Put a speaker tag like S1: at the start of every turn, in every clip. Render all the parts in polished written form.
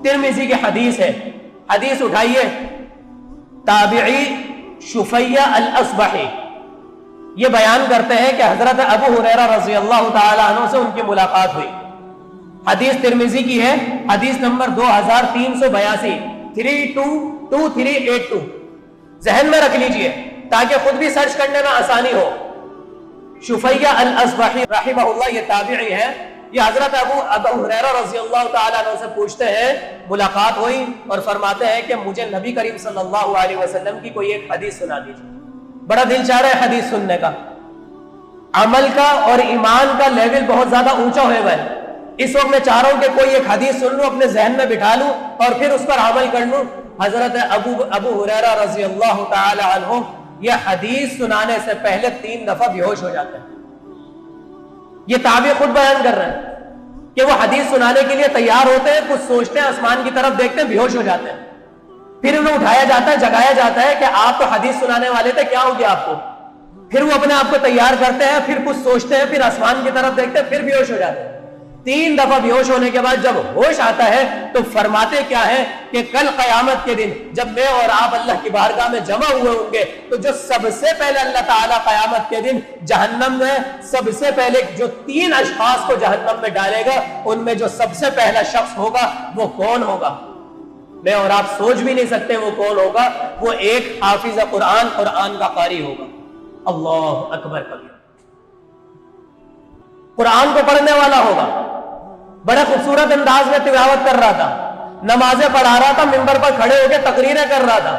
S1: ترمذی کی حدیث ہے. حدیث اٹھائیے, تابعی شفیہ الاصبحی یہ بیان کرتے ہیں کہ حضرت ابو ہریرہ رضی اللہ تعالی عنہ سے ان کی ملاقات ہوئی. حدیث ترمذی کی ہے, حدیث نمبر 2382, 322382. ذہن میں رکھ لیجئے تاکہ خود بھی سرچ کرنے میں آسانی ہو. شفیہ الاصبحی رحمہ اللہ یہ تابعی ہے. یہ حضرت ابو ہریرہ رضی اللہ تعالیٰ عنہ سے پوچھتے ہیں, ملاقات ہوئی اور فرماتے ہیں کہ مجھے نبی کریم صلی اللہ علیہ وسلم کی کوئی ایک حدیث سنا دیجیے. بڑا دل چاہ رہا ہے حدیث سننے کا. عمل کا اور ایمان کا لیول بہت زیادہ اونچا ہوئے گا. اس وقت میں چاہ رہا ہوں کہ کوئی ایک حدیث سن لوں, اپنے ذہن میں بٹھا لوں اور پھر اس پر عمل کر لوں. حضرت ابو ہریرہ رضی اللہ تعالی عنہ یہ حدیث سنانے سے پہلے 3 دفعہ بے ہوش ہو جاتے ہیں. یہ تابع خود بیان کر رہے ہیں کہ وہ حدیث سنانے کے لیے تیار ہوتے ہیں, کچھ سوچتے ہیں, آسمان کی طرف دیکھتے ہیں, بے ہوش ہو جاتے ہیں. پھر انہیں اٹھایا جاتا ہے, جگایا جاتا ہے کہ آپ تو حدیث سنانے والے تھے, کیا ہو گیا آپ کو؟ پھر وہ اپنے آپ کو تیار کرتے ہیں, پھر کچھ سوچتے ہیں, پھر آسمان کی طرف دیکھتے ہیں, پھر بے ہوش ہو جاتے ہیں. 3 دفعہ بے ہوش ہونے کے بعد جب ہوش آتا ہے تو فرماتے کیا ہے کہ کل قیامت کے دن جب میں اور آپ اللہ کی بارگاہ میں جمع ہوئے ہوں گے تو جو سب سے پہلے اللہ تعالیٰ قیامت کے دن جہنم میں سب سے پہلے جو 3 اشخاص کو جہنم میں ڈالے گا, ان میں جو سب سے پہلا شخص ہوگا وہ کون ہوگا؟ میں اور آپ سوچ بھی نہیں سکتے وہ کون ہوگا. وہ ایک حافظ قرآن, قرآن کا قاری ہوگا. اللہ اکبر کبیر. قرآن کو پڑھنے والا ہوگا, بڑے خوبصورت انداز میں تلاوت کر رہا تھا, نمازیں پڑھا رہا تھا, منبر پر کھڑے ہو کے تقریریں کر رہا تھا,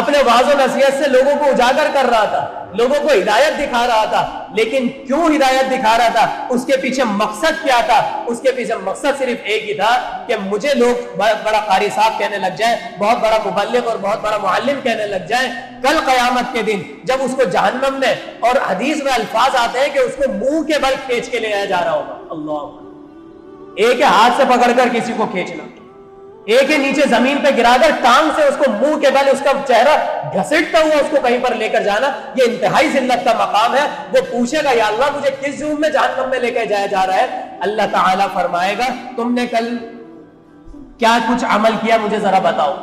S1: اپنے واعظ و نصیحت سے لوگوں کو اجاگر کر رہا تھا, لوگوں کو ہدایت دکھا رہا تھا. لیکن کیوں ہدایت دکھا رہا تھا؟ اس کے پیچھے مقصد کیا تھا؟ اس کے پیچھے مقصد صرف ایک ہی تھا کہ مجھے لوگ بہت بڑا قاری صاحب کہنے لگ جائیں, بہت بڑا مبلغ اور بہت بڑا معلم کہنے لگ جائیں. کل قیامت کے دن جب اس کو جہنم میں, اور حدیث میں الفاظ آتے ہیں کہ اس کو منہ کے بل کھینچ کے لے آیا جا رہا ہوگا. اللہ, ایک ہاتھ سے پکڑ کر کسی کو کھینچنا, ایک ہے نیچے زمین پہ گرا کر ٹانگ سے اس کو منہ کے بل اس کا چہرہ گھسٹتا ہوا اس کو کہیں پر لے کر جانا. یہ انتہائی ذلت کا مقام ہے. وہ پوچھے گا یا اللہ مجھے کس جرم میں جہنم میں لے کے جایا جا رہا ہے؟ اللہ تعالیٰ فرمائے گا تم نے کل کیا کچھ عمل کیا مجھے ذرا بتاؤ.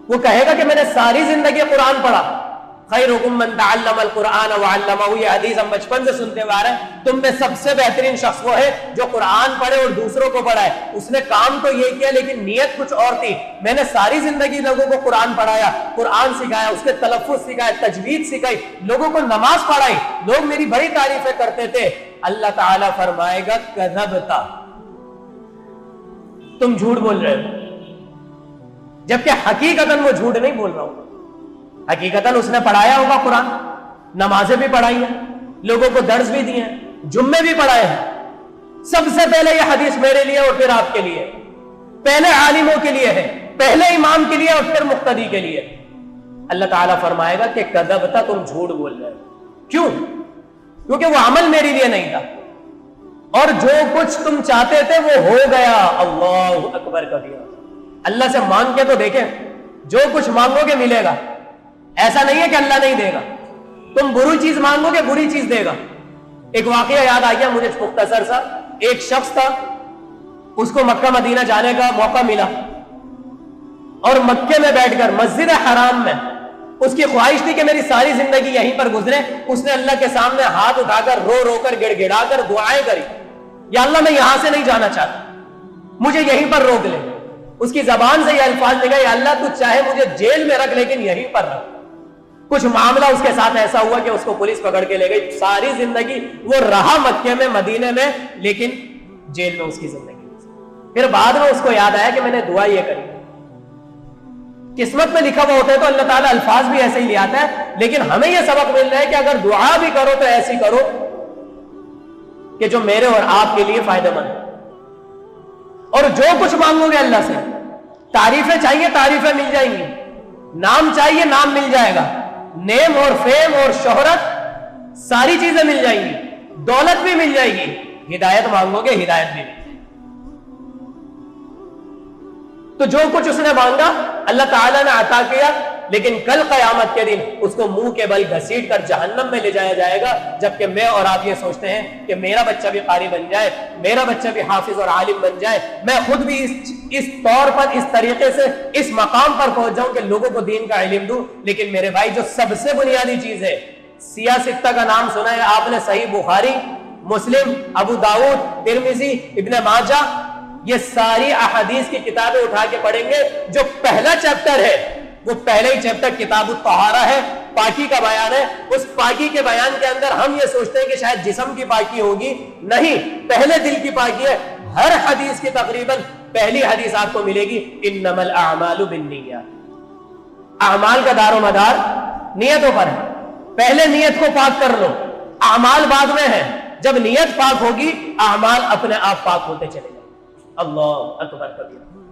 S1: وہ کہے گا کہ میں نے ساری زندگی قرآن پڑھا. خیرکم من تعلم القرآن وعلمہ, یہ حدیث ہم بچپن سے سنتے ہوئے آ رہے ہیں. تم میں سب سے بہترین شخص وہ ہے جو قرآن پڑھے اور دوسروں کو پڑھائے. اس نے کام تو یہ کیا لیکن نیت کچھ اور تھی. میں نے ساری زندگی لوگوں کو قرآن پڑھایا, قرآن سکھایا, اس کے تلفظ سکھائے, تجوید سکھائی, لوگوں کو نماز پڑھائی, لوگ میری بڑی تعریفیں کرتے تھے. اللہ تعالیٰ فرمائے گا کذبتا, تم جھوٹ بول رہے ہو. جبکہ حقیقتاً وہ جھوٹ نہیں بول رہا ہوں. حقیقتاً اس نے پڑھایا ہوگا قرآن, نمازیں بھی پڑھائی ہیں, لوگوں کو درس بھی دیے ہیں, جمعے بھی پڑھائے ہیں. سب سے پہلے یہ حدیث میرے لیے اور پھر آپ کے لیے, پہلے عالموں کے لیے ہے, پہلے امام کے لیے اور پھر مقتدی کے لیے. اللہ تعالیٰ فرمائے گا کہ کذبتا, تم جھوٹ بول رہے ہو. کیوں؟ کیونکہ وہ عمل میرے لیے نہیں تھا, اور جو کچھ تم چاہتے تھے وہ ہو گیا. اللہ اکبر کبیرہ. اللہ سے مانگ کے تو دیکھیں, جو کچھ مانگو گے ملے گا. ایسا نہیں ہے کہ اللہ نہیں دے گا, تم بری چیز مانگو گے بری چیز دے گا. ایک واقعہ یاد آ گیا مجھے مختصر سا. ایک شخص تھا, اس کو مکہ مدینہ جانے کا موقع ملا, اور مکے میں بیٹھ کر مسجد حرام میں اس کی خواہش تھی کہ میری ساری زندگی یہیں پر گزرے. اس نے اللہ کے سامنے ہاتھ اٹھا کر رو رو کر گڑ گڑا کر دعائیں کری, یا اللہ میں یہاں سے نہیں جانا چاہتا, مجھے یہیں پر روک لے. اس کی زبان سے یہ الفاظ نکلے, یا اللہ تو چاہے مجھے جیل میں رکھ لیکن یہیں پر رکھ. کچھ معاملہ اس کے ساتھ ایسا ہوا کہ اس کو پولیس پکڑ کے لے گئی. ساری زندگی وہ رہا مکے میں, مدینے میں, لیکن جیل میں اس کی زندگی. پھر بعد میں اس کو یاد آیا کہ میں نے دعا یہ کری. قسمت میں لکھا ہوا ہوتا ہے تو اللہ تعالیٰ الفاظ بھی ایسے ہی لے آتا ہے, لیکن ہمیں یہ سبق مل رہا ہے کہ اگر دعا بھی کرو تو ایسی کرو کہ جو میرے اور آپ کے لیے فائدہ مند ہے. اور جو کچھ مانگو گے اللہ سے, تعریفیں چاہیے تعریفیں مل جائیں گی, نام چاہیے نام مل جائے گا, نیم اور فیم اور شہرت ساری چیزیں مل جائیں گی, دولت بھی مل جائے گی. ہدایت مانگو گے ہدایت بھی مل جائے گی. تو جو کچھ اس نے مانگا اللہ تعالیٰ نے عطا کیا. لیکن کل قیامت کے دن اس کو منہ کے بل گھسیٹ کر جہنم میں لے جایا جائے گا، جبکہ میں اور آپ یہ سوچتے ہیں کہ میرا بچہ بھی قاری بن جائے، میرا بچہ بھی حافظ اور عالم بن جائے، میں خود بھی اس طور پر، اس طریقے سے اس مقام پر پہنچ جاؤں کہ لوگوں کو دین کا علم دوں۔ لیکن میرے بھائی، جو سب سے بنیادی چیز ہے، سیاستہ کا نام سنا ہے آپ نے، صحیح بخاری، مسلم، ابو داؤد، ترمذی، ابن ماجہ، یہ ساری احادیث کی کتابیں اٹھا کے پڑھیں گے، جو پہلا چیپٹر ہے وہ پہلے ہی چیپٹر کتاب الطہارہ ہے، پاکی کا بیان ہے۔ اس پاکی کے بیان کے اندر ہم یہ سوچتے ہیں کہ شاید جسم کی پاکی ہوگی، نہیں، پہلے دل کی پاکی ہے۔ ہر حدیث کی تقریباً پہلی حدیث آپ کو ملے گی انما الاعمال بالنیات، اعمال کا دار و مدار نیتوں پر ہے۔ پہلے نیت کو پاک کر لو، اعمال بعد میں ہے۔ جب نیت پاک ہوگی، اعمال اپنے آپ پاک ہوتے چلے گئے۔ اللہ اکبر کبیرہ۔